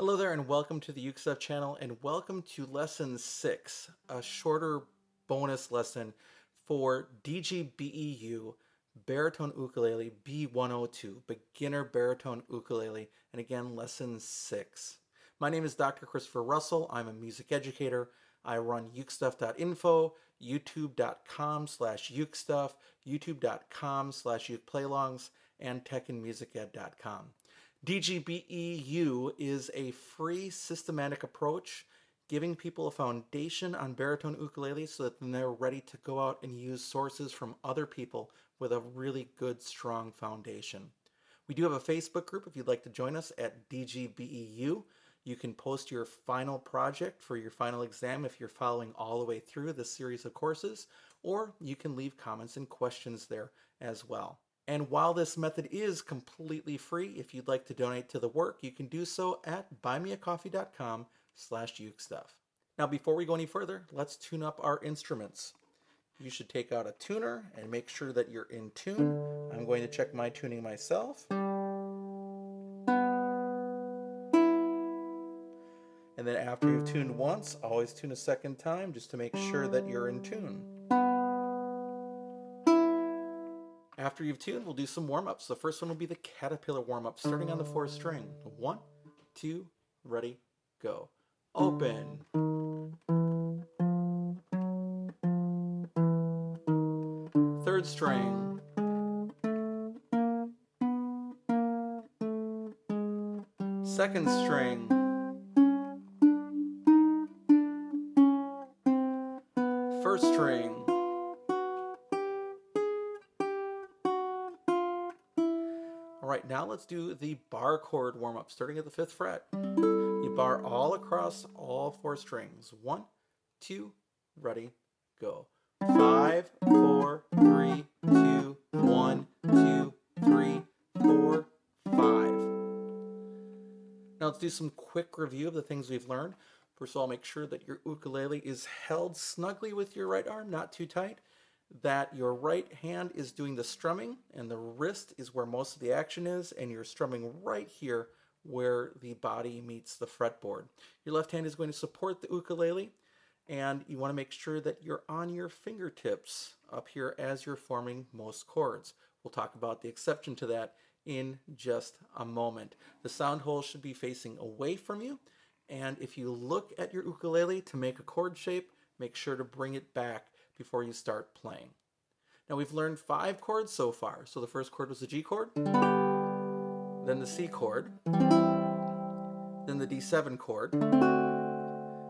Hello there and welcome to the Ukestuff channel and welcome to lesson 6, a shorter bonus lesson for DGBE U baritone ukulele B102, beginner baritone ukulele, and again lesson 6. My name is Dr. Christopher Russell. I'm a music educator. I run Ukestuff.info, youtube.com/Ukestuff, youtube.com/UkePlaylongs, and techandmusiced.com. DGBE U is a free systematic approach giving people a foundation on baritone ukulele so that then they're ready to go out and use sources from other people with a really good, strong foundation. We do have a Facebook group if you'd like to join us at DGBE U. You can post your final project for your final exam if you're following all the way through this series of courses, or you can leave comments and questions there as well. And while this method is completely free, if you'd like to donate to the work, you can do so at buymeacoffee.com/Ukestuff. Now, before we go any further, let's tune up our instruments. You should take out a tuner and make sure that you're in tune. I'm going to check my tuning myself. And then after you've tuned once, always tune a second time just to make sure that you're in tune. After you've tuned, we'll do some warm-ups. The first one will be the caterpillar warm-up, starting on the 4th string. 1, 2, ready, go. Open. Third string. Second string. First string. All right, now let's do the bar chord warm-up, starting at the 5th fret. You bar all across all 4 strings. 1, 2, ready, go. 5, 4, 3, 2, 1, 2, 3, 4, 5. Now let's do some quick review of the things we've learned. First of all, make sure that your ukulele is held snugly with your right arm, not too tight. That your right hand is doing the strumming and the wrist is where most of the action is, and you're strumming right here where the body meets the fretboard. Your left hand is going to support the ukulele, and you want to make sure that you're on your fingertips up here as you're forming most chords. We'll talk about the exception to that in just a moment. The sound hole should be facing away from you, and if you look at your ukulele to make a chord shape, make sure to bring it back before you start playing. Now we've learned 5 chords so far. So the first chord was the G chord, then the C chord, then the D7 chord,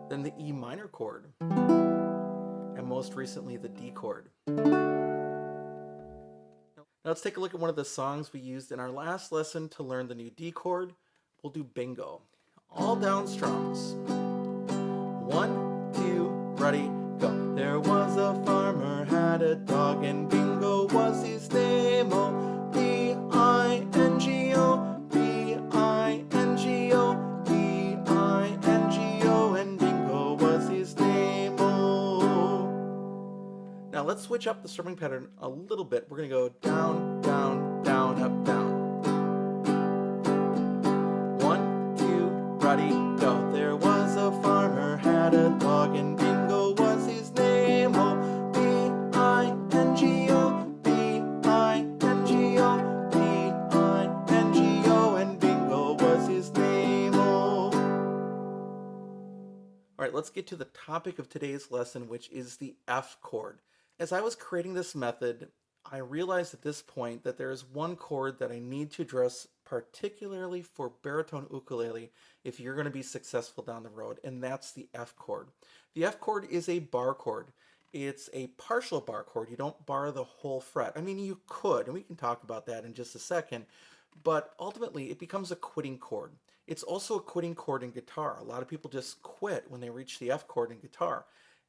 then the E minor chord, and most recently the D chord. Now let's take a look at one of the songs we used in our last lesson to learn the new D chord. We'll do Bingo. All down strums. 1, 2, ready, go. There was a farmer, had a dog, and Bingo was his name. Oh, B-I-N-G-O, B-I-N-G-O, B-I-N-G-O, and Bingo was his name. Oh. Now let's switch up the strumming pattern a little bit. We're going to go down, down, down, up, down. 1, 2, ready, go. There was a farmer, had a dog, and Bingo was his name. Oh, B-I-N-G-O, B-I-N-G-O, B-I-N-G-O, and Bingo was his name. Oh. All right, let's get to the topic of today's lesson, which is the F chord. As I was creating this method, I realized at this point that there is one chord that I need to address particularly for baritone ukulele if you're going to be successful down the road, and that's the F chord. The F chord is a bar chord. It's a partial bar chord. You don't bar the whole fret. I mean, you could, and we can talk about that in just a second, but ultimately it becomes a quitting chord. It's also a quitting chord in guitar. A lot of people just quit when they reach the F chord in guitar.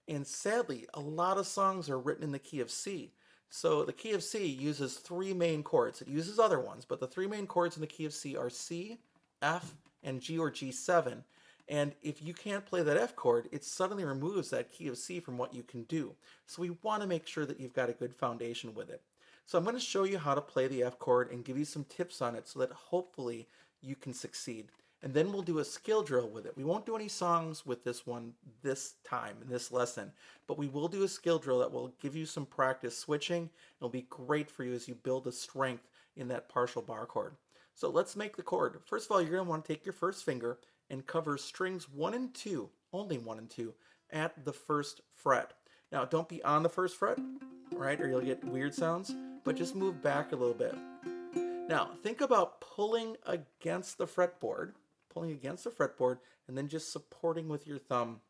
And sadly, a lot of songs are written in the key of C. So the key of C uses 3 main chords. It uses other ones, but the 3 main chords in the key of C are C, F, and G or G7. And if you can't play that F chord, it suddenly removes that key of C from what you can do. So we want to make sure that you've got a good foundation with it. So I'm going to show you how to play the F chord and give you some tips on it so that hopefully you can succeed. And then we'll do a skill drill with it. We won't do any songs with this one this time in this lesson, but we will do a skill drill that will give you some practice switching. It'll be great for you as you build the strength in that partial bar chord. So let's make the chord. First of all, you're going to want to take your first finger and cover strings 1 and 2, only 1 and 2, at the first fret. Now, don't be on the first fret, right, or you'll get weird sounds, but just move back a little bit. Now, think about pulling against the fretboard, and then just supporting with your thumb.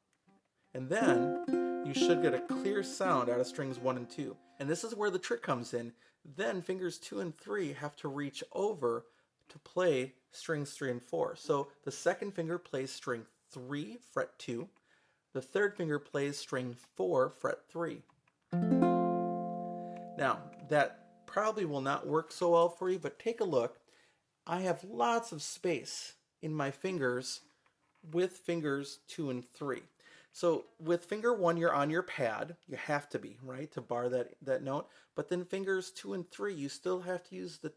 And then you should get a clear sound out of strings 1 and 2. And this is where the trick comes in. Then fingers 2 and 3 have to reach over to play strings 3 and 4. So the second finger plays string 3, fret 2. The third finger plays string 4, fret 3. Now, that probably will not work so well for you, but take a look. I have lots of space in my fingers with fingers 2 and 3. So with finger 1, you're on your pad. You have to be, right, to bar that note. But then fingers 2 and 3, you still have to use the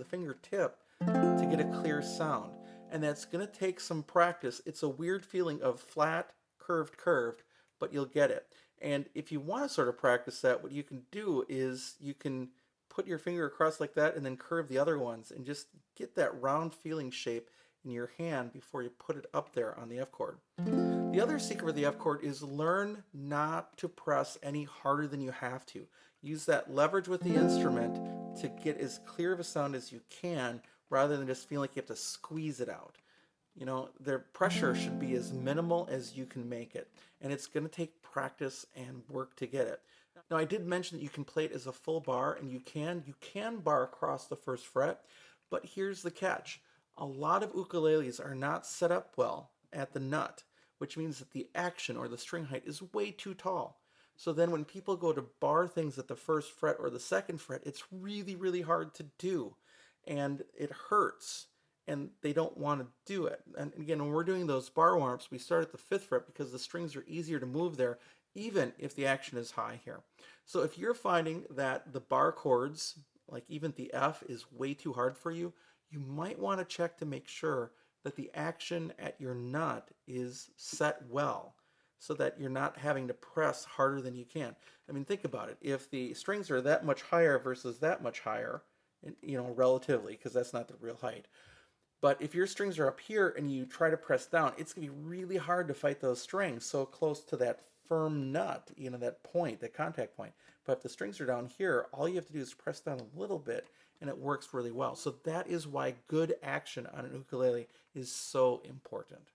fingertip, to get a clear sound. And that's going to take some practice. It's a weird feeling of flat, curved, but you'll get it. And if you want to sort of practice that, what you can do is you can put your finger across like that and then curve the other ones and just get that round feeling shape in your hand before you put it up there on the F chord. The other secret with the F chord is learn not to press any harder than you have to. Use that leverage with the instrument to get as clear of a sound as you can rather than just feeling like you have to squeeze it out. You know, the pressure should be as minimal as you can make it. And it's going to take practice and work to get it. Now, I did mention that you can play it as a full bar, and you can bar across the first fret, but here's the catch. A lot of ukuleles are not set up well at the nut, which means that the action or the string height is way too tall. So then when people go to bar things at the first fret or the second fret, it's really, really hard to do, and it hurts, and they don't want to do it. And again, when we're doing those bar warm-ups, we start at the 5th fret because the strings are easier to move there, even if the action is high here. So if you're finding that the bar chords, like even the F, is way too hard for you, you might want to check to make sure that the action at your nut is set well so that you're not having to press harder than you can. I mean, think about it. If the strings are that much higher versus that much higher, you know, relatively, because that's not the real height. But if your strings are up here and you try to press down, it's going to be really hard to fight those strings so close to that firm nut, you know, that point, that contact point. But if the strings are down here, all you have to do is press down a little bit and it works really well. So that is why good action on an ukulele is so important.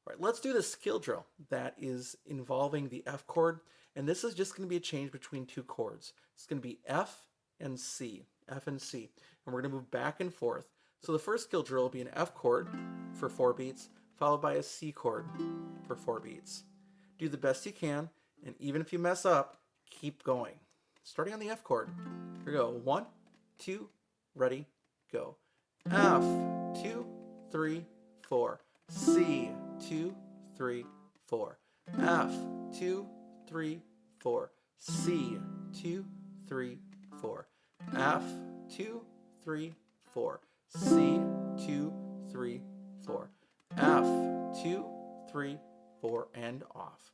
All right, let's do the skill drill that is involving the F chord. And this is just going to be a change between two chords. It's going to be F and C, F and C. And we're going to move back and forth. So the first skill drill will be an F chord for 4 beats, followed by a C chord for 4 beats. Do the best you can, and even if you mess up, keep going. Starting on the F chord. Here we go. 1, 2, ready, go. F, 2, 3, 4. C, 2, 3, 4. F, 2, 3, 4. C, 2, 3, 4. F, 2, 3, 4. C, 2, 3, 4. F, 2, 3, 4, and off.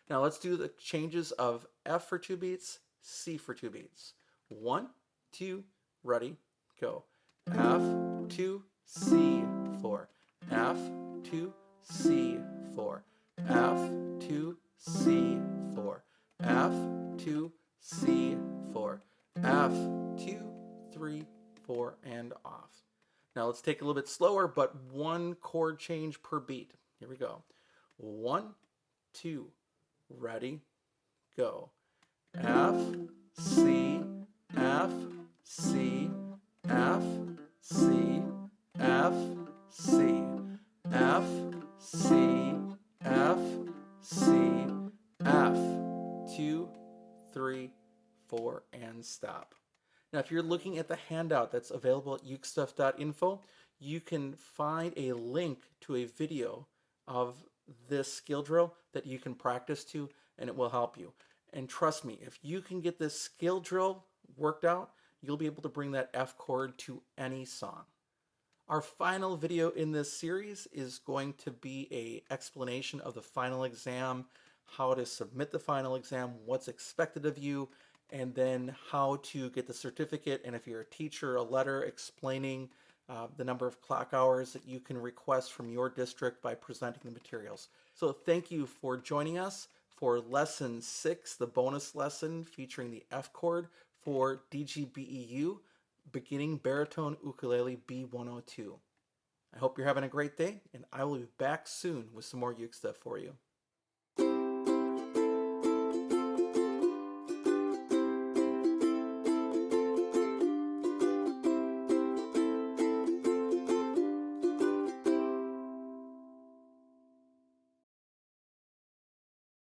Now let's do the changes of F for 2 beats, C for 2 beats. 1, 2, ready, go. F, 2, C, 4. F, 2, C, 4. F, 2, C, 4. F, 2, C, 4. F, 2, 3, 4, and off. Now let's take a little bit slower, but 1 chord change per beat. Here we go. 1, 2, ready, go. F, C, F, C, F, C, F, C, F, C, F, C, F, 2, 3, 4, and stop. Now, if you're looking at the handout that's available at Ukestuff.info, you can find a link to a video of this skill drill that you can practice to, and it will help you. And trust me, if you can get this skill drill worked out, you'll be able to bring that F chord to any song. Our final video in this series is going to be an explanation of the final exam, how to submit the final exam, what's expected of you, and then how to get the certificate, and if you're a teacher, a letter explaining the number of clock hours that you can request from your district by presenting the materials. So thank you for joining us for Lesson 6, the bonus lesson featuring the F chord for DGBE U, beginning baritone ukulele B102. I hope you're having a great day, and I will be back soon with some more uke stuff for you.